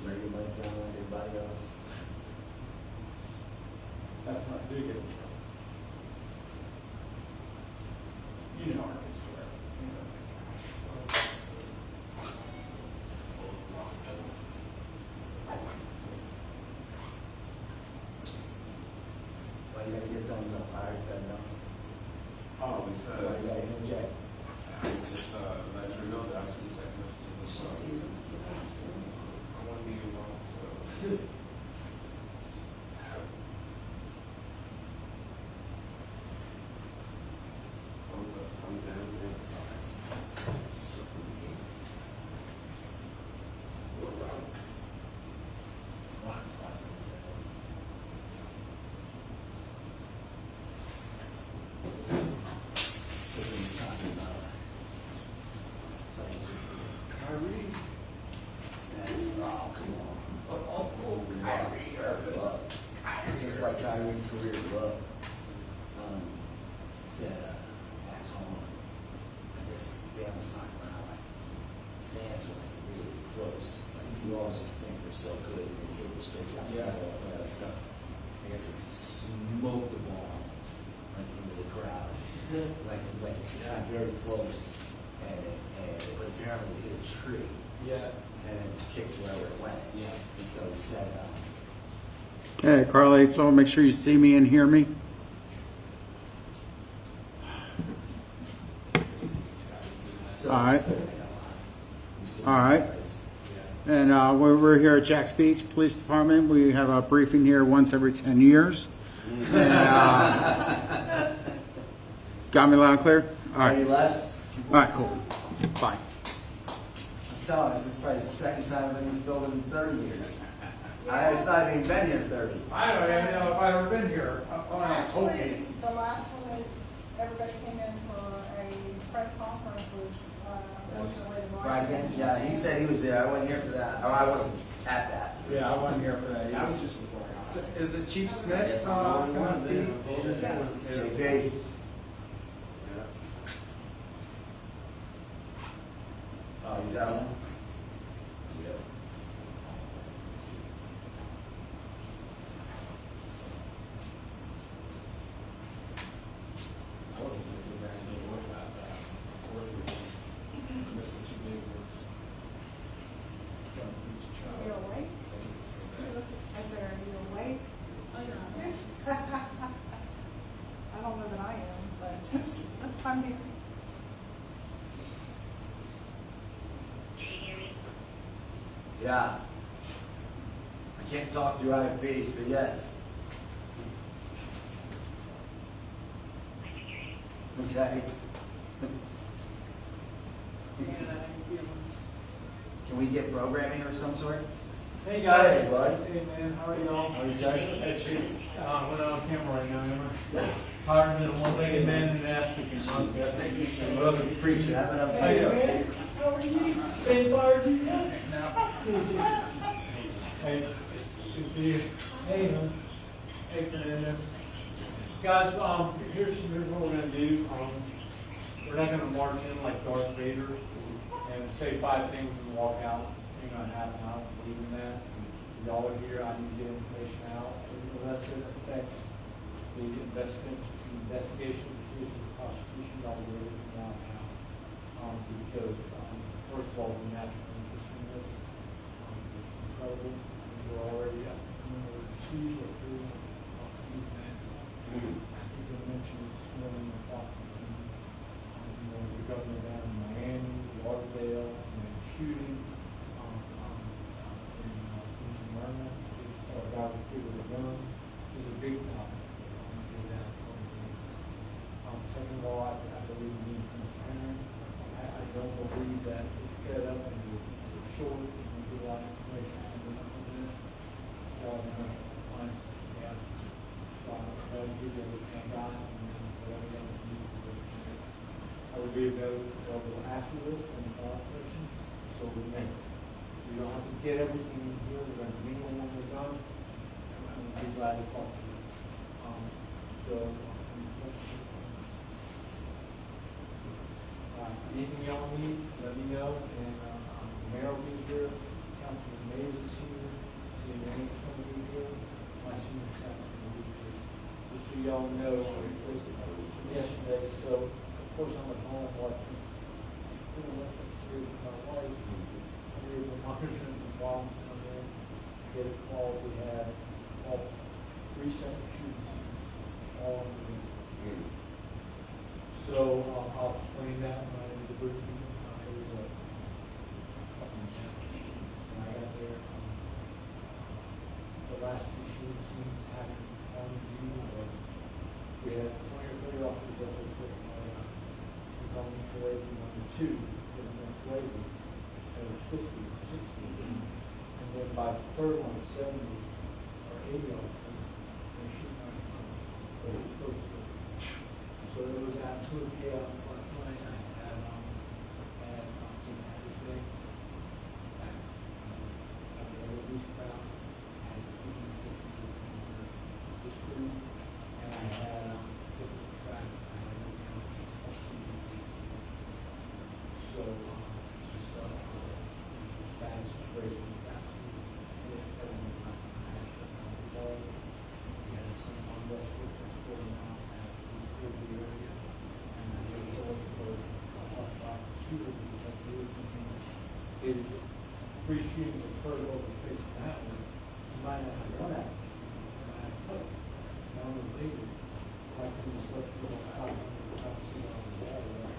just bring your mic down like everybody else. That's when I do get in trouble. You know our history. Why you gotta get thumbs up? I already said no. Oh, Why because you gotta interject? I just let you know that I see the sex messages. She sees them. You know what I'm saying? I want to be involved. Thumbs up, thumbs down, emphasize. Still from the game. We're around. Lots of violence. Tiffany's talking about playing just Kyrie. that's, oh, come on. Oh, Kyrie, look. Just like Kyrie's career, look. Said, asshole. I guess Dan was talking about how, like, fans were, like, really close. Like, you always just think they're so good, and they hit it straight down the Yeah. middle, whatever. So, I guess it smoked the ball, like, into the crowd. Like, very close. But apparently it hit a tree. Yeah. And then kicked wherever it went. Yeah. And so he said, Hey, Carly, so make sure you see me and hear me. so, All right. we still All right. need And we're here at Jack's Beach Police Department. We have a briefing here once every 10 years. And, got me loud and clear? All Any right. less? All right, cool. Bye. Let's tell us, this is probably the second time I've been in this building in 30 years. It's not even been here 30. I don't even know if I've ever been here. Actually, the last one that everybody came in for a press conference was, unfortunately, Right again? Yeah, he said he was there. I wasn't here for that. Or I wasn't at that. Yeah, I wasn't here for that. That was just before I got Is it Chief Smith? Yes, I'm the only one there. Yes. JB. Yeah. Oh, you got one? Yeah. I wasn't going to figure out anything worth about that. Worth reaching. I missed the two big ones. Got to reach a child. You're awake? I get to stay You back. look- I said, are you awake? Oh, yeah. I don't know that I am, but I'm here. Yeah. I can't talk through IFB, so yes. Okay. Can we get programming or some sort? Hey guys. Hey, bud. Hey man, how are y'all? How are you, Judge? We're not on camera right now, am I? Higher than a one-legged man in an ass kicking contest. Love to preach it. Have it up Hey to man, how are you? Been fired you yet? Hey, good to see you. Hey, man. Hey, Fernando. Guys, here's what we're gonna do. We're not gonna march in like Darth Vader and say 5 things and walk out. You're not happen. I don't believe in that. Y'all are here. I need to get information out unless it affects the investigation, the prosecution. Y'all will get everything out now. Because first of all, the national interest in this is incredible. We're already at 2 or 3. I think I mentioned this morning the Fox and things. The governor down in Miami, Lauderdale, and then shooting in Smyrna, or a guy with a gun. This is a big topic. Second of all, I believe we need transparent. I don't believe that if you cut it up and you're short and you get a lot of information and you're not going to y'all are going to find something out. So I would give you everything I got and then whatever else you need to do. I would be available after this and follow question, so we may. So you don't have to get everything in here. We're going to meet when we're done. And we'll be glad to talk to you. Any questions? Anything y'all need, let me know, and the mayor will be here, Councilman Mays is here, get a call, we had all 3 separate shooting scenes, all in the room. So I'll explain that when I did the briefing. It was a fucking mess. When I got there, the last 2 shooting scenes happened on view of, we had 20 or 30 officers that were freaking out. We called mutual aid from 1 to 2, 7 minutes later, there was 50 or 60. And then by the third one, 70 or 80 officers, they're shooting out in front of us. They were close to us. So it was absolute chaos last night. I had St. Patrick's Day. I had a loose crowd. I had 350 this group. And I had different traffic. I had no counseling. So it's just a bad situation. Everyone last night. I had shut down the walls. We had some unrest protests going on as we cleared the area. And I just showed for a hostile shooter because I knew his 3 shootings occurred over the face of that one. You might not have one action shooter, you might have both. Now I'm related. So I can just let go outside and try to see on the wall.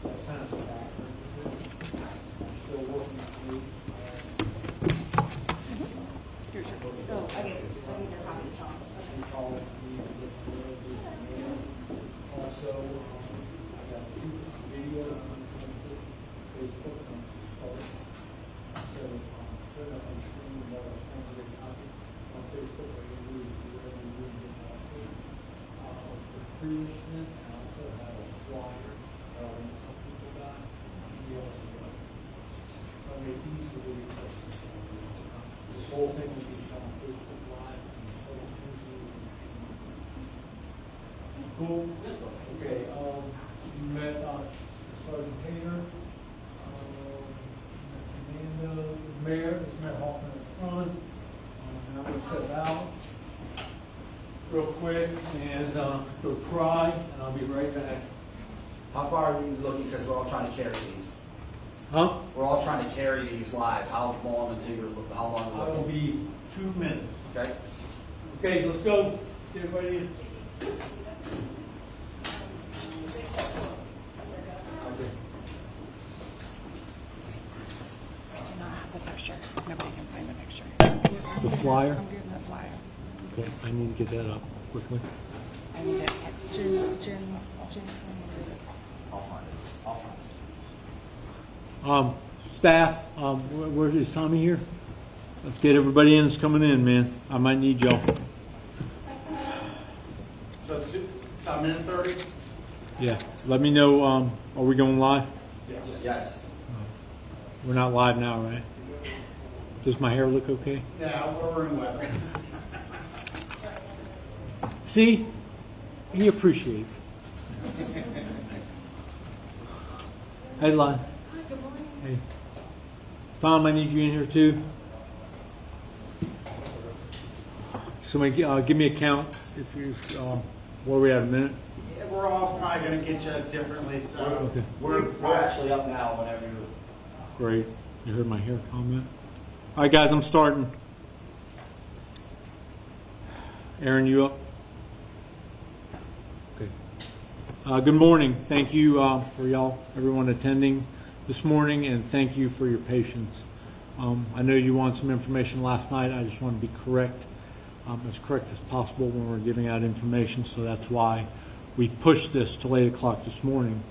That's kind of the background of it. I'm still working through. Oh, I get your copy, Tom. Also, I got 2 videos on Facebook on Start. So, put it up on screen, while I was trying to get a copy on Facebook, I can do whatever you need to get for pre-listing, I also have a flyer that I want to tell people about. I made these videos. This whole thing will be shot on Facebook Live. Cool. Okay, you met Sergeant Taylor, Amanda, the mayor, Mayor Hoffman at the front. And I'm gonna step out real quick and go cry, and I'll be right back. How far are you looking, because we're all trying to carry these? Huh? We're all trying to carry these live. How long until how long are I you will looking? be 2 minutes. Okay? Okay, let's go. Get everybody in. I do not have the picture. Nobody can find the picture. The flyer? I'm getting the flyer. Okay, I need to get that up quickly. I need to text Jen. I'll find it. I'll find it. Staff, where is Tommy here? Let's get everybody in that's coming in, man. I might need y'all. So it's about 1:30? Yeah, let me know, are we going live? Yes. We're not live now, right? Does my hair look okay? Yeah, we're in weather. See? He appreciates. Hey, Lon. Hi, good morning. Hey. Tom, I need you in here too. Somebody give me a count if you, where are we at, a minute? Yeah, we're all probably gonna get you differently, so. Okay, We're actually up now whenever you're. great. You heard my hair comment? All right, guys, I'm starting. Aaron, you up? Okay. Good morning. Thank you for everyone attending this morning, and thank you for your patience. I know you wanted some information last night. I just want to be correct, as correct as possible when we're giving out information, so that's why we pushed this till 8 o'clock this morning.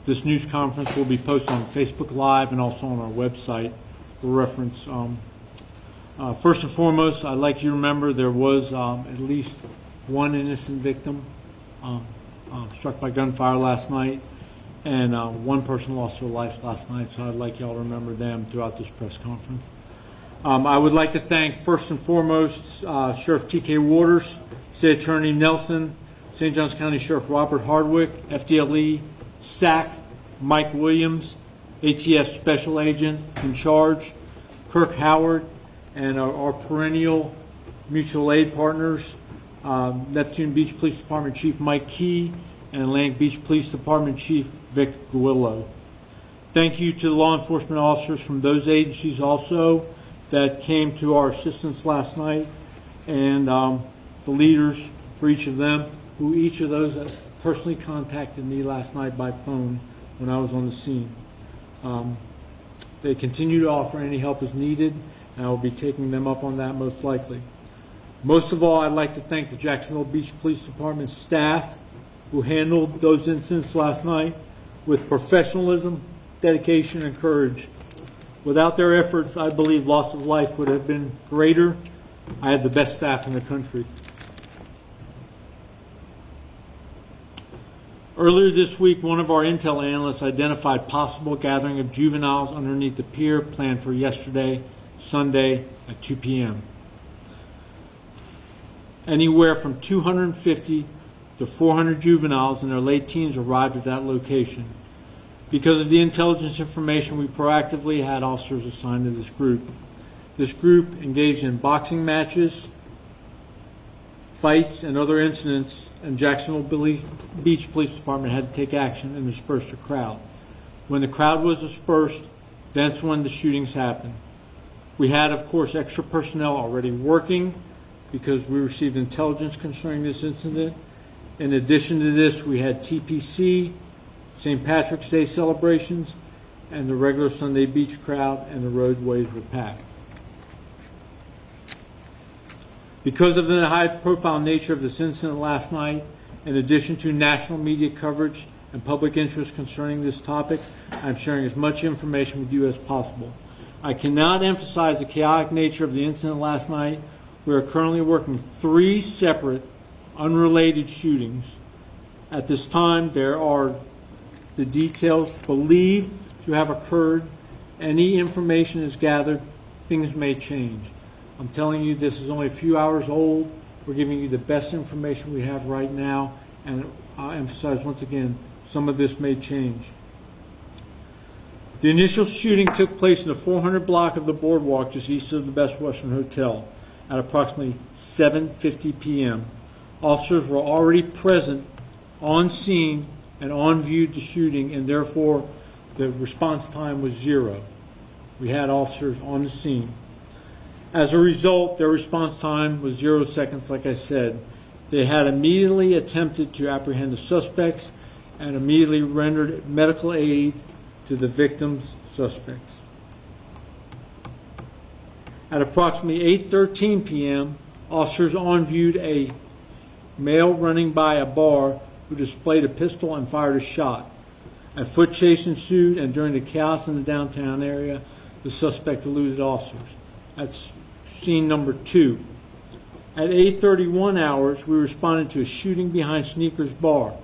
This news conference will be posted on Facebook Live and also on our website for reference. First and foremost, I'd like you to remember there was at least one innocent victim struck by gunfire last night, and one person lost their life last night, so I'd like y'all to remember them throughout this press conference. I would like to thank, first and foremost, Sheriff T.K. Waters, State Attorney Nelson, St. Johns County Sheriff Robert Hardwick, FDLE, SAC, Mike Williams, ATF Special Agent in charge, Kirk Howard, and our perennial mutual aid partners, Neptune Beach Police Department Chief Mike Key and Atlantic Beach Police Department Chief Vic Guillo. Thank you to the law enforcement officers from those agencies also that came to our assistance last night, and the leaders for each of them, who each of those personally contacted me last night by phone when I was on the scene. They continue to offer any help as needed, and I will be taking them up on that most likely. Most of all, I'd like to thank the Jacksonville Beach Police Department staff who handled those incidents last night with professionalism, dedication, and courage. Without their efforts, I believe loss of life would have been greater. I had the best staff in the country. Earlier this week, one of our intel analysts identified possible gathering of juveniles underneath the pier planned for yesterday, Sunday, at 2 p.m. Anywhere from 250 to 400 juveniles in their late teens arrived at that location. Because of the intelligence information, we proactively had officers assigned to this group. This group engaged in boxing matches, fights, and other incidents, and Jacksonville Beach Police Department had to take action and disperse the crowd. When the crowd was dispersed, that's when the shootings happened. We had, of course, extra personnel already working because we received intelligence concerning this incident. In addition to this, we had TPC, St. Patrick's Day celebrations, and the regular Sunday beach crowd, and the roadways were packed. Because of the high-profile nature of this incident last night, in addition to national media coverage and public interest concerning this topic, I'm sharing as much information with you as possible. I cannot emphasize the chaotic nature of the incident last night. We are currently working 3 separate, unrelated shootings. At this time, there are the details believed to have occurred. Any information is gathered, things may change. I'm telling you, this is only a few hours old. We're giving you the best information we have right now, and I'll emphasize once again, some of this may change. The initial shooting took place in the 400 block of the boardwalk just east of the Best Western Hotel at approximately 7:50 p.m. Officers were already present on scene and on view the shooting, and therefore the response time was 0. We had officers on the scene. As a result, their response time was 0 seconds, like I said. They had immediately attempted to apprehend the suspects and immediately rendered medical aid to the victims' suspects. At approximately 8:13 p.m., officers on viewed a male running by a bar who displayed a pistol and fired a shot. A foot chase ensued, and during the chaos in the downtown area, the suspect eluded officers. That's scene number 2. At 8:31 hours, we responded to a shooting behind Sneakers Bar.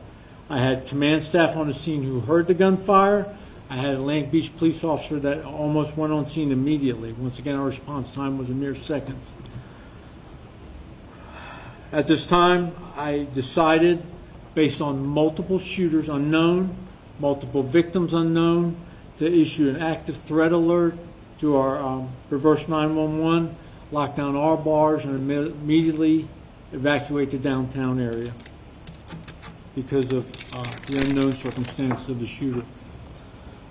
I had command staff on the scene who heard the gunfire. I had a Atlantic Beach police officer that almost went on scene immediately. Once again, our response time was a mere seconds. At this time, I decided, based on multiple shooters unknown, multiple victims unknown, to issue an active threat alert to our reverse 911, lock down all bars, and immediately evacuate the downtown area because of the unknown circumstances of the shooter.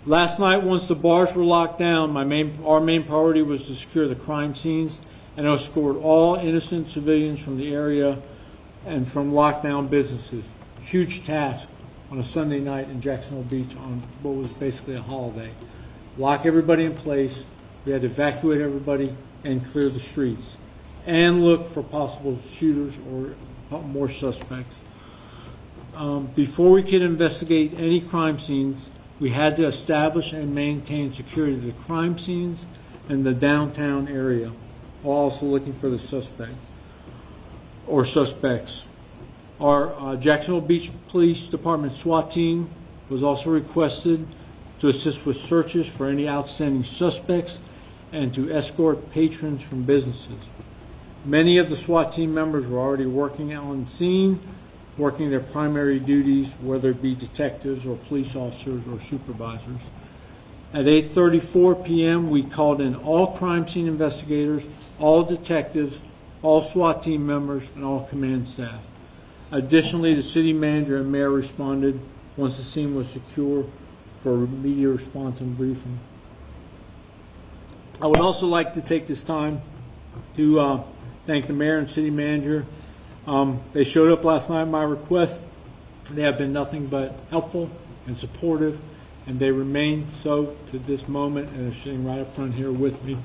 Last night, once the bars were locked down, our main priority was to secure the crime scenes and escort all innocent civilians from the area and from lockdown businesses. Huge task on a Sunday night in Jacksonville Beach on what was basically a holiday. Lock everybody in place. We had to evacuate everybody and clear the streets and look for possible shooters or more suspects. Before we could investigate any crime scenes, we had to establish and maintain security of the crime scenes and the downtown area, while also looking for the suspect or suspects. Our Jacksonville Beach Police Department SWAT team was also requested to assist with searches for any outstanding suspects and to escort patrons from businesses. Many of the SWAT team members were already working on scene, working their primary duties, whether it be detectives or police officers or supervisors. At 8:34 p.m., we called in all crime scene investigators, all detectives, all SWAT team members, and all command staff. Additionally, the city manager and mayor responded once the scene was secure for immediate response and briefing. I would also like to take this time to thank the mayor and city manager. They showed up last night at my request. They have been nothing but helpful and supportive, and they remain so to this moment, and are sitting right up front here with me.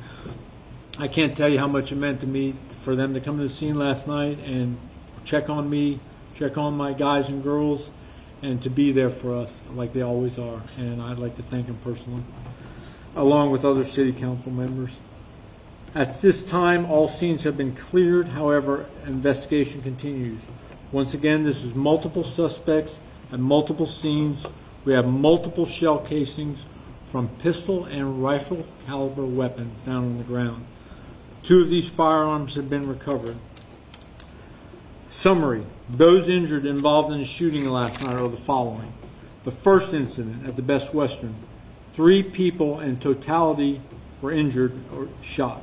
I can't tell you how much it meant to me for them to come to the scene last night and check on me, check on my guys and girls, and to be there for us like they always are. And I'd like to thank them personally, along with other city council members. At this time, all scenes have been cleared. However, investigation continues. Once again, this is multiple suspects at multiple scenes. We have multiple shell casings from pistol and rifle caliber weapons down on the ground. 2 of these firearms have been recovered. Summary: those injured involved in the shooting last night are the following. The first incident at the Best Western, 3 people in totality were injured or shot.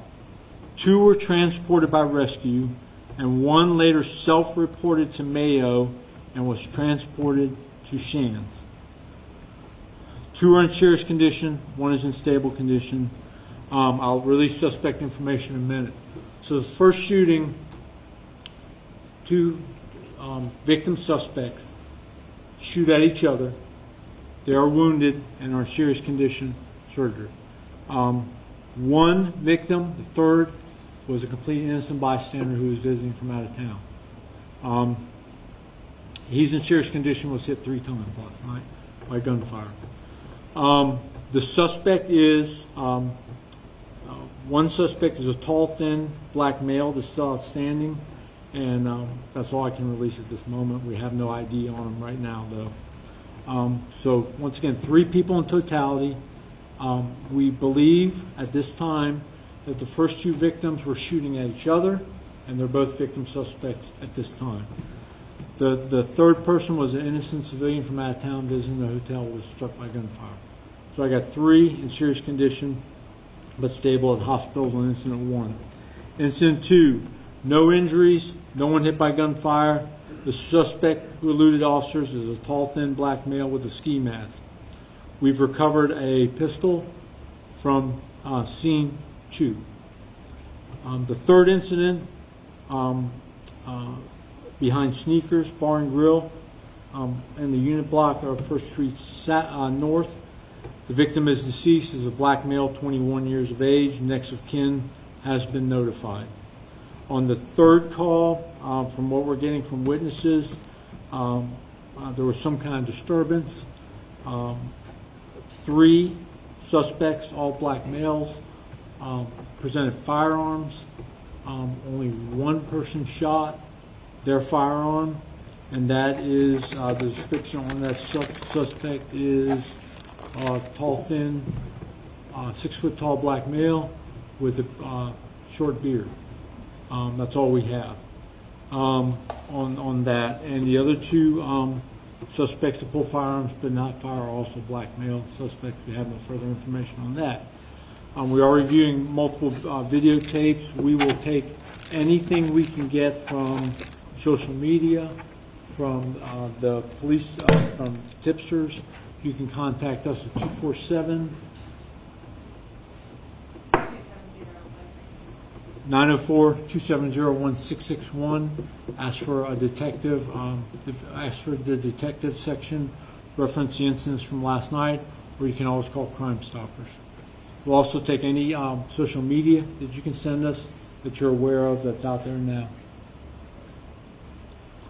2 were transported by rescue, and 1 later self-reported to Mayo and was transported to Shands. 2 are in serious condition, 1 is in stable condition. I'll release suspect information in a minute. So the first shooting, 2 victim suspects shoot at each other. They are wounded and are in serious condition, surgery. 1 victim, the third, was a complete innocent bystander who was visiting from out of town. He's in serious condition, was hit 3 times last night by gunfire. The suspect is, 1 suspect is a tall, thin black male that's still outstanding, and that's all I can release at this moment. We have no ID on him right now, though. So once again, 3 people in totality. We believe at this time that the first 2 victims were shooting at each other, and they're both victim suspects at this time. The third person was an innocent civilian from out of town visiting the hotel, was struck by gunfire. So I got 3 in serious condition but stable at hospitals on incident 1. Incident 2, no injuries, no one hit by gunfire. The suspect who eluded officers is a tall, thin black male with a ski mask. We've recovered a pistol from scene 2. The third incident, behind Sneakers Bar and Grill in the unit block of First Street North. The victim is deceased, is a black male, 21 years of age. Next of kin has been notified. On the third call, from what we're getting from witnesses, there was some kind of disturbance. 3 suspects, all black males, presented firearms. Only 1 person shot their firearm, and that is the description on that suspect is tall, thin, 6 foot tall black male with a short beard. That's all we have on that. And the other 2 suspects that pull firearms but not fire are also black male suspects. We have no further information on that. We are reviewing multiple videotapes. We will take anything we can get from social media, from the police, from tipsters. You can contact us at 247 904-270-1661. Ask for a detective. Ask for the detective section. Reference the incidents from last night, or you can always call Crime Stoppers. We'll also take any social media that you can send us that you're aware of that's out there now.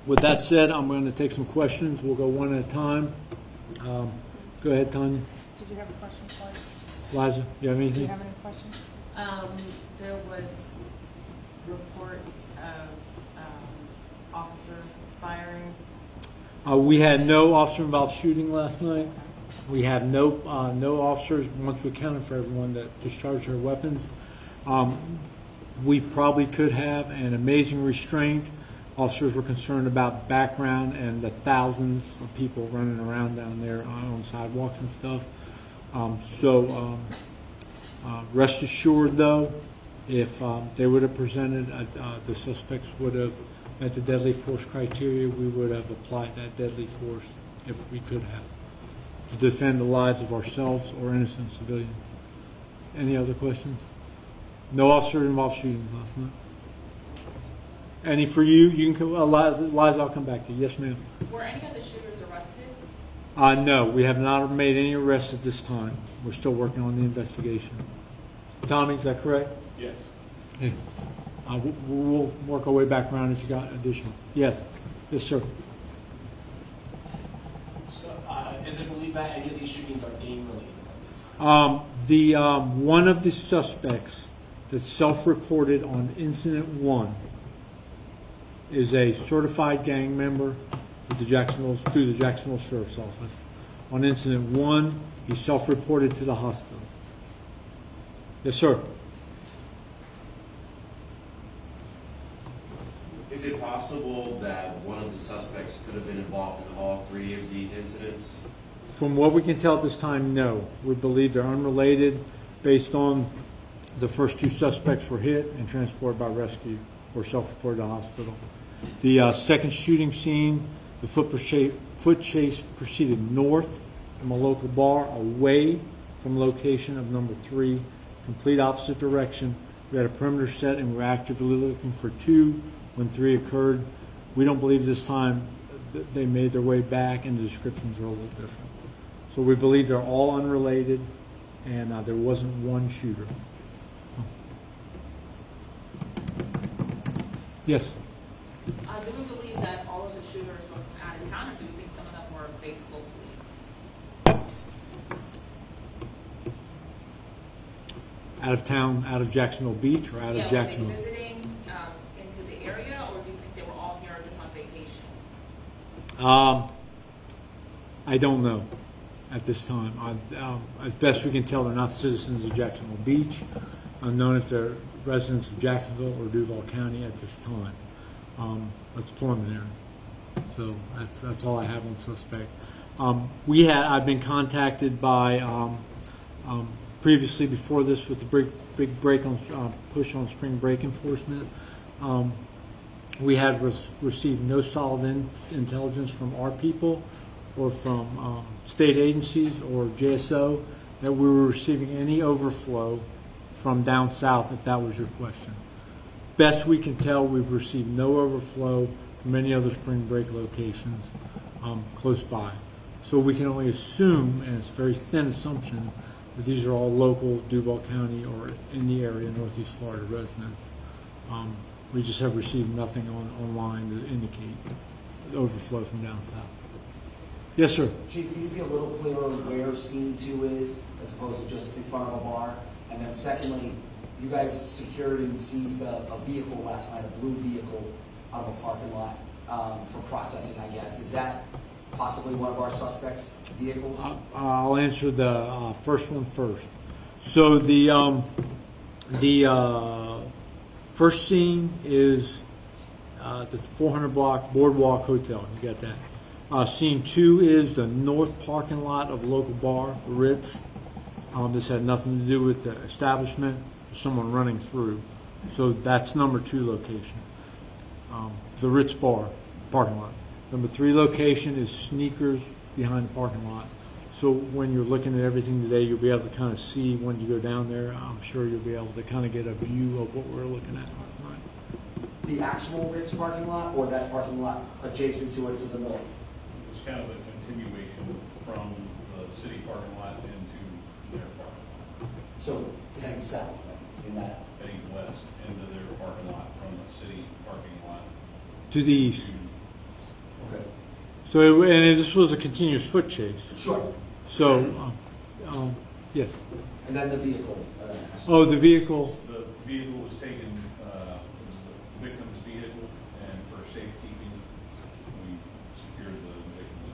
With that said, I'm going to take some questions. We'll go one at a time. Go ahead, Tanya. Did you have a question for us? Liza, you have Do anything? you have any questions? There was reports of officer firing. We had no officer-involved shooting last night. We have no officers, once we accounted for everyone, that discharged their weapons. We probably could have an amazing restraint. Officers were concerned about background and the thousands of people running around down there on sidewalks and stuff. Rest assured, though, if they would have presented, the suspects would have met the deadly force criteria, we would have applied that deadly force if we could have. to defend the lives of ourselves or innocent civilians. Any other questions? No officer involved shootings last night. Any for you? You can Liza, I'll come back to you. Yes, ma'am. Were any of the shooters arrested? No, we have not made any arrests at this time. We're still working on the investigation. Tommy, is that correct? Yes. Okay. We'll work our way back around if you got additional. Yes. Yes, sir. So, is it believed that any of these shootings are gang related at this time? One of the suspects that self-reported on incident 1 is a certified gang member with through the Jacksonville Sheriff's Office. On incident 1, he self-reported to the hospital. Yes, sir. Is it possible that one of the suspects could have been involved in all 3 of these incidents? From what we can tell at this time, no. We believe they're unrelated based on the first 2 suspects were hit and transported by rescue or self-reported to the hospital. The second shooting scene, the foot chase proceeded north from a local bar away from location of number 3, complete opposite direction. We had a perimeter set and we were actively looking for 2 when 3 occurred. We don't believe this time they made their way back and the descriptions are a little different. So we believe they're all unrelated and there wasn't one shooter. Yes? Do we believe that all of the shooters were from out of town, or do we think some of them were based locally? Out of town, out of Jacksonville Beach or out of Jacksonville? Were they visiting into the area, or do you think they were all here just on vacation? I don't know at this time. As best we can tell, they're not citizens of Jacksonville Beach. Unknown if they're residents of Jacksonville or Duval County at this time. That's preliminary. So that's all I have on suspect. I've been contacted by previously before this with the big break on push on spring break enforcement. We had received no solid intelligence from our people or from state agencies or JSO that we were receiving any overflow from down south, if that was your question. Best we can tell, we've received no overflow from any other spring break locations close by. So we can only assume, and it's a very thin assumption, that these are all local Duval County or in the area, Northeast Florida residents. We just have received nothing online to indicate overflow from down south. Yes, sir. Chief, can you be a little clearer where scene 2 is, as opposed to just in front of a bar? And then secondly, you guys secured and seized a vehicle last night, a blue vehicle, out of a parking lot for processing, I guess. Is that possibly one of our suspects' vehicles? I'll answer the first one first. So the first scene is the 400 block Boardwalk Hotel. You got that. Scene 2 is the north parking lot of a local bar, the Ritz. This had nothing to do with the establishment. There's someone running through. So that's number 2 location. The Ritz bar, parking lot. Number 3 location is Sneakers behind the parking lot. So when you're looking at everything today, you'll be able to kind of see when you go down there. I'm sure you'll be able to kind of get a view of what we're looking at last night. The actual Ritz parking lot, or that parking lot adjacent to it to the north? It's kind of a continuation from the city parking lot into their parking lot. So heading south in that? Heading west into their parking lot from the city parking lot. To the east. Okay. So, and this was a continuous foot chase. Sure. So, yes. And then the vehicle? Oh, the vehicle. The vehicle was taken, was the victim's vehicle, and for safekeeping, we secured the victim's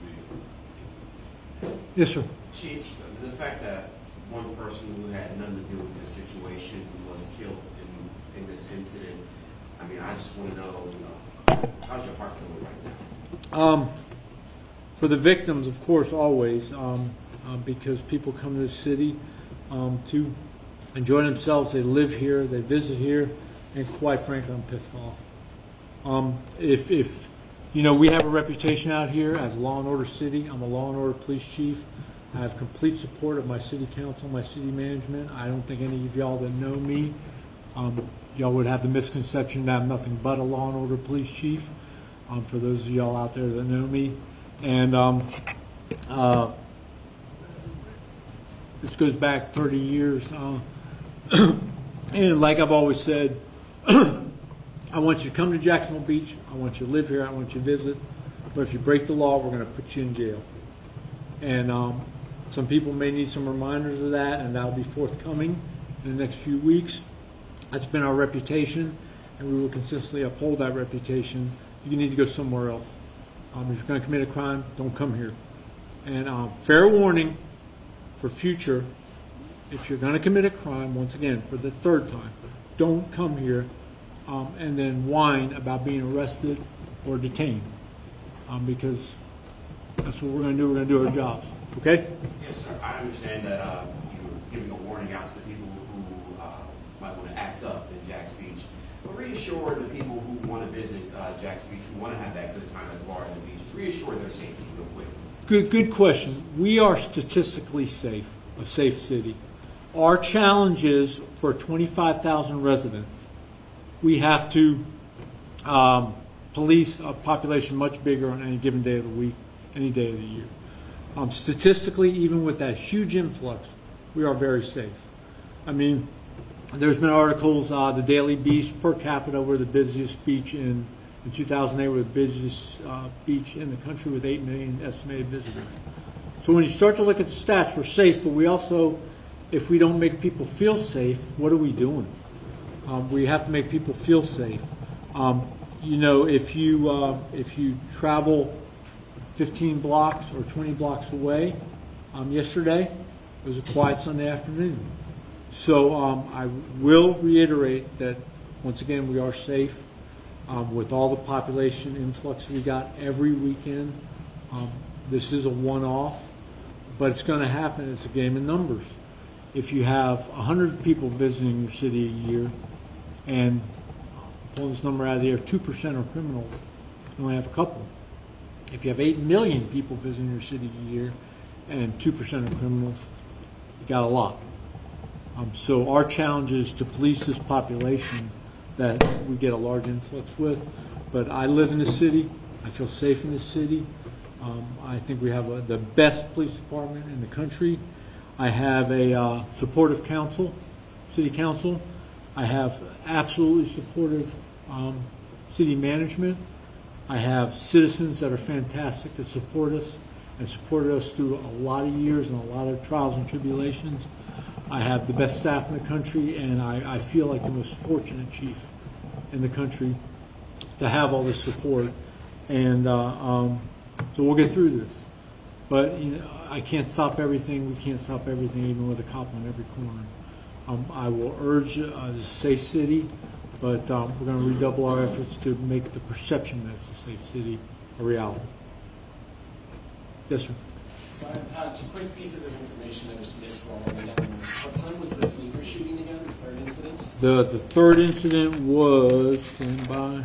vehicle. Yes, sir. Chief, the fact that one person who had nothing to do with this situation was killed in this incident, I mean, I just want to know, how's your heart feeling right now? For the victims, of course, always, because people come to the city to enjoy themselves. They live here, they visit here, and quite frankly, I'm pissed off. If we have a reputation out here as a law and order city. I'm a law and order police chief. I have complete support of my city council, my city management. I don't think any of y'all that know me, y'all would have the misconception that I'm nothing but a law and order police chief. For those of y'all out there that know me, and this goes back 30 years. And like I've always said, I want you to come to Jacksonville Beach. I want you to live here. I want you to visit. But if you break the law, we're going to put you in jail. And some people may need some reminders of that, and that'll be forthcoming in the next few weeks. That's been our reputation, and we will consistently uphold that reputation. You need to go somewhere else. If you're going to commit a crime, don't come here. And fair warning for future, if you're going to commit a crime, once again, for the third time, don't come here and then whine about being arrested or detained, because that's what we're going to do. We're going to do our jobs. Okay? Yes, sir. I understand that you're giving a warning out to the people who might want to act up in Jack's Beach. But reassure the people who want to visit Jack's Beach, who want to have that good time at the bars and the beaches, reassure their safety real quick. Good question. We are statistically safe, a safe city. Our challenge is for 25,000 residents, we have to police a population much bigger on any given day of the week, any day of the year. Statistically, even with that huge influx, we are very safe. I mean, there's been articles, the Daily Beast, per capita, we're the busiest beach in 2008, we're the busiest beach in the country with 8 million estimated visitors. So when you start to look at the stats, we're safe, but we also, if we don't make people feel safe, what are we doing? We have to make people feel safe. You know, if you travel 15 blocks or 20 blocks away, yesterday, it was a quiet Sunday afternoon. So I will reiterate that, once again, we are safe. With all the population influx we got every weekend, this is a one-off, but it's going to happen. It's a game of numbers. If you have 100 people visiting your city a year, and pulling this number out of the air, 2% are criminals, you only have a couple. If you have 8 million people visiting your city a year, and 2% are criminals, you got a lot. So our challenge is to police this population that we get a large influx with. But I live in the city. I feel safe in the city. I think we have the best police department in the country. I have a supportive council, city council. I have absolutely supportive city management. I have citizens that are fantastic that support us and supported us through a lot of years and a lot of trials and tribulations. I have the best staff in the country, and I feel like the most fortunate chief in the country to have all this support. And so we'll get through this. But you know, I can't stop everything. We can't stop everything, even with a cop on every corner. I will urge a safe city, but we're going to redouble our efforts to make the perception that it's a safe city a reality. Yes, sir. So I have 2 quick pieces of information that was missed while we were down the list. What time was the sneaker shooting again, the third incident? The third incident was, stand by.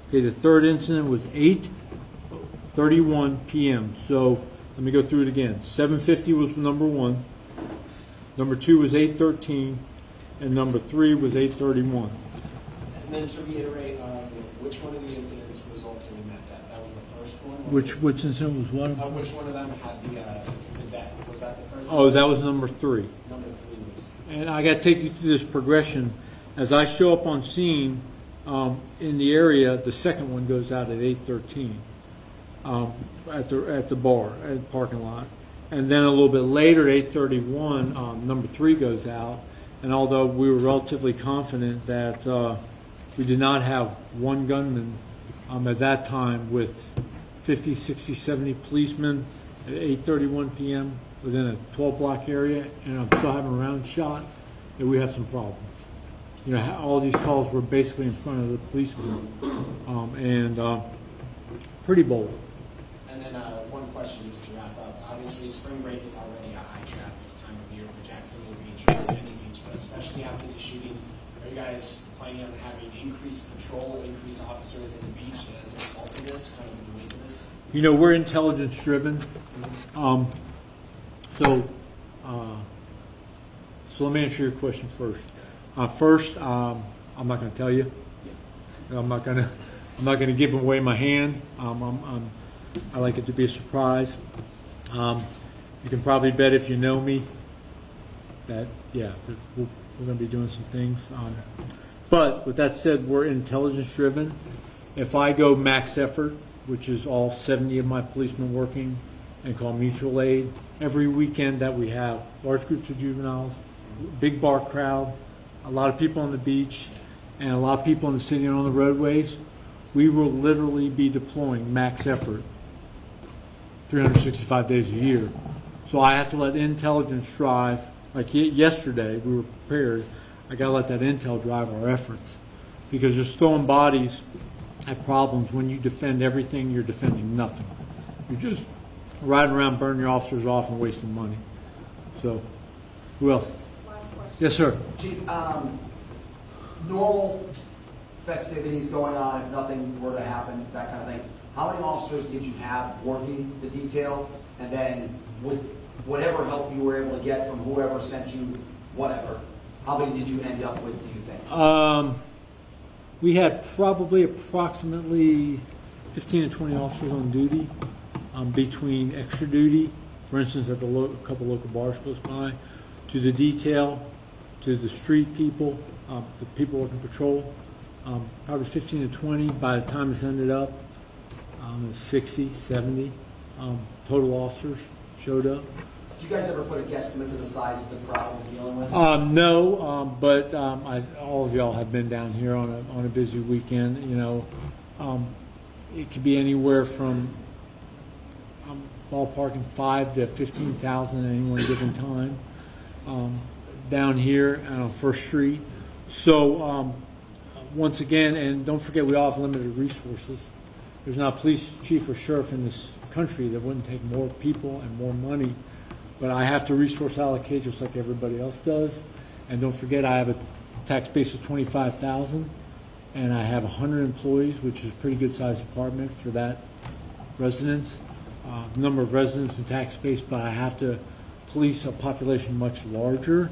Okay, the third incident was 8:31 p.m. So let me go through it again. 7:50 was number 1. Number 2 was 8:13, and number 3 was 8:31. And then to reiterate, which one of the incidents resulted in that death? That was the first one? Which incident was what? Which one of them had the death? Was that the first Oh, incident? that was number 3. Number 3 was... And I got to take you through this progression. As I show up on scene in the area, the second one goes out at 8:13 at the bar, at the parking lot. And then a little bit later, 8:31, number 3 goes out. And although we were relatively confident that we did not have one gunman at that time with 50, 60, 70 policemen at 8:31 p.m. within a 12-block area, and I'm still having a round shot, that we have some problems. You know, all these calls were basically in front of the policemen, and pretty bold. And then one question just to wrap up. Obviously, spring break is already a high traffic time of year for Jacksonville Beach, or any beach, but especially after these shootings. Are you guys planning on having increased patrol, increased officers in the beach as a result of this, kind of in the wake of this? You know, we're intelligence driven. So let me answer your question first. First, I'm not going to tell you. I'm not going to give away my hand. I like it to be a surprise. You can probably bet if you know me that we're going to be doing some things. But with that said, we're intelligence driven. If I go max effort, which is all 70 of my policemen working, and call mutual aid, every weekend that we have large groups of juveniles, big bar crowd, a lot of people on the beach, and a lot of people in the city and on the roadways, we will literally be deploying max effort 365 days a year. So I have to let intelligence drive. Like yesterday, we were prepared. I got to let that intel drive our efforts, because just throwing bodies at problems, when you defend everything, you're defending nothing. You're just riding around, burning your officers off, and wasting money. So, who else? Last question. Yes, sir. Chief, normal festivities going on, if nothing were to happen, that kind of thing, how many officers did you have working the detail? And then with whatever help you were able to get from whoever sent you whatever, how many did you end up with, do you think? We had probably approximately 15 to 20 officers on duty, between extra duty, for instance, at a couple local bars close by, to the detail, to the street people, the people working patrol. Probably 15 to 20. By the time it's ended up, 60, 70 total officers showed up. Did you guys ever put a guesstimate to the size of the crowd we're dealing with? No, but all of y'all have been down here on a busy weekend. You know, it could be anywhere from ballparking 5 to 15,000 at any one given time down here on First Street. So once again, and don't forget, we all have limited resources. There's not a police chief or sheriff in this country that wouldn't take more people and more money. But I have to resource allocate just like everybody else does. And don't forget, I have a tax base of 25,000, and I have 100 employees, which is a pretty good sized department for that residence, number of residents and tax base. But I have to police a population much larger.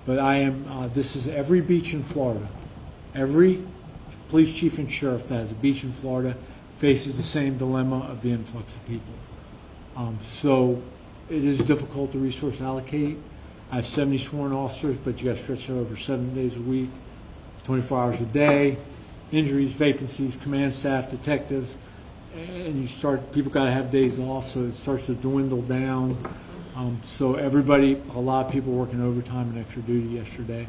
But I am. This is every beach in Florida. Every police chief and sheriff that has a beach in Florida faces the same dilemma of the influx of people. So it is difficult to resource allocate. I have 70 sworn officers, but you got to stretch it over 7 days a week, 24 hours a day, injuries, vacancies, command staff, detectives, and people got to have days off, so it starts to dwindle down. So a lot of people working overtime and extra duty yesterday,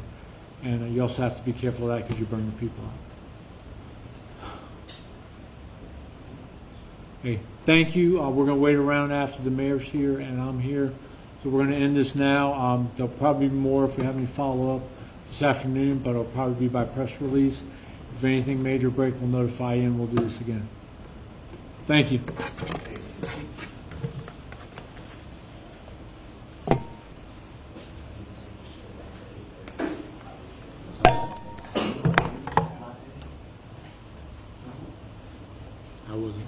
and you also have to be careful of that because you burn the people out. Hey, thank you. We're going to wait around after the mayor's here and I'm here. So we're going to end this now. There'll probably be more if we have any follow-up this afternoon, but it'll probably be by press release. If anything major break, we'll notify you and we'll do this again. Thank you. I wasn't.